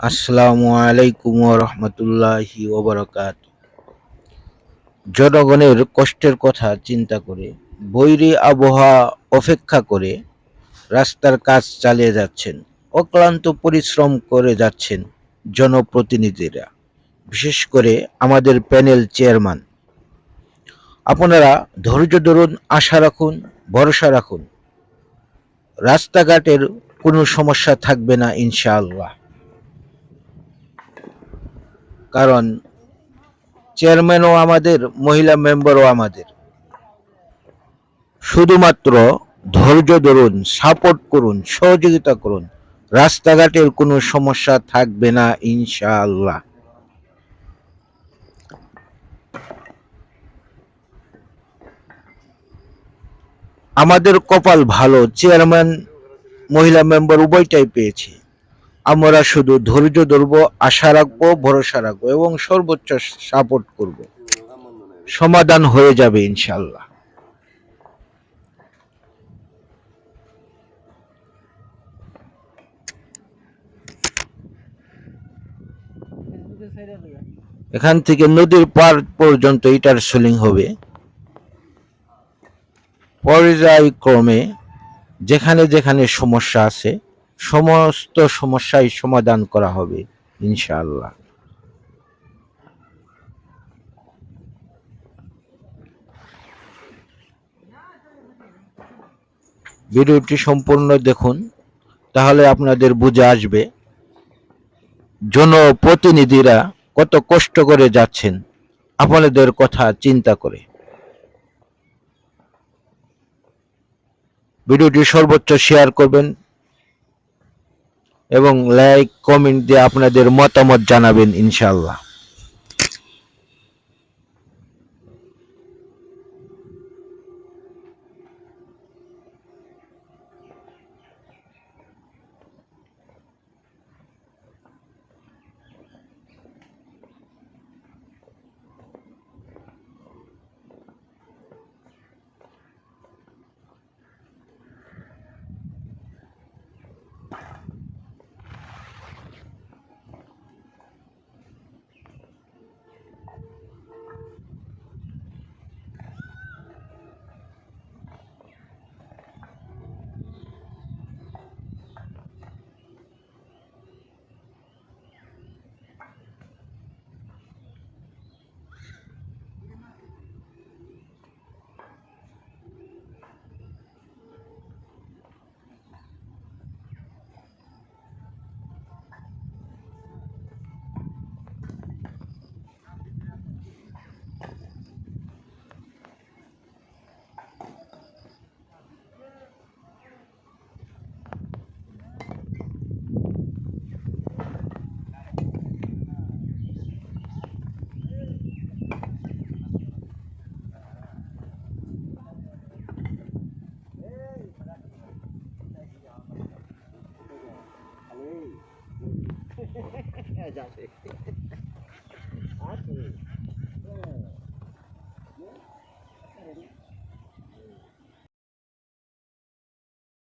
আসসালামু আলাইকুম ওয়া রাহমাতুল্লাহি ওয়া বারাকাতুহু। জনগণের কষ্টের কথা চিন্তা করে বৈরী আবহাওয়া উপেক্ষা করে রাস্তার কাজ চালিয়ে যাচ্ছেন, অক্লান্ত পরিশ্রম করে যাচ্ছেন জনপ্রতিনিধিরা, বিশেষ করে আমাদের প্যানেল চেয়ারম্যান। আপনারা ধৈর্য ধরুন, আশা রাখুন, ভরসা রাখুন, রাস্তাঘাটের কোনো সমস্যা থাকবে না ইনশাআল্লাহ। কারণ চেয়ারম্যানও আমাদের, মহিলা মেম্বারও আমাদের। শুধুমাত্র ধৈর্য ধরুন, সাপোর্ট করুন, সহযোগিতা করুন, রাস্তাঘাটের কোনো সমস্যা থাকবে না ইনশাআল্লাহ। আমাদের কপাল ভালো, চেয়ারম্যান মহিলা মেম্বার উভয়টাই পেয়েছি। আমরা শুধু ধৈর্য ধরবো, আশা রাখবো, ভরসা রাখবো এবং সর্বোচ্চ সাপোর্ট করব। সমাধান হয়ে যাবে ইনশাআল্লাহ। এখান থেকে নদীর পার পর্যন্ত ইটার সোলিং হবে পর্যায়ক্রমে। যেখানে যেখানে সমস্যা আছে সমস্ত সমস্যাই সমাধান করা হবে ইনশাআল্লাহ। ভিডিওটি সম্পূর্ণ দেখুন, তাহলে আপনাদের বুঝে আসবে জনপ্রতিনিধিরা কত কষ্ট করে যাচ্ছেন আপনাদের কথা চিন্তা করে। ভিডিওটি সর্বোচ্চ শেয়ার করবেন এবং লাইক কমেন্ট দিয়ে আপনাদের মতামত জানাবেন ইনশাআল্লাহ।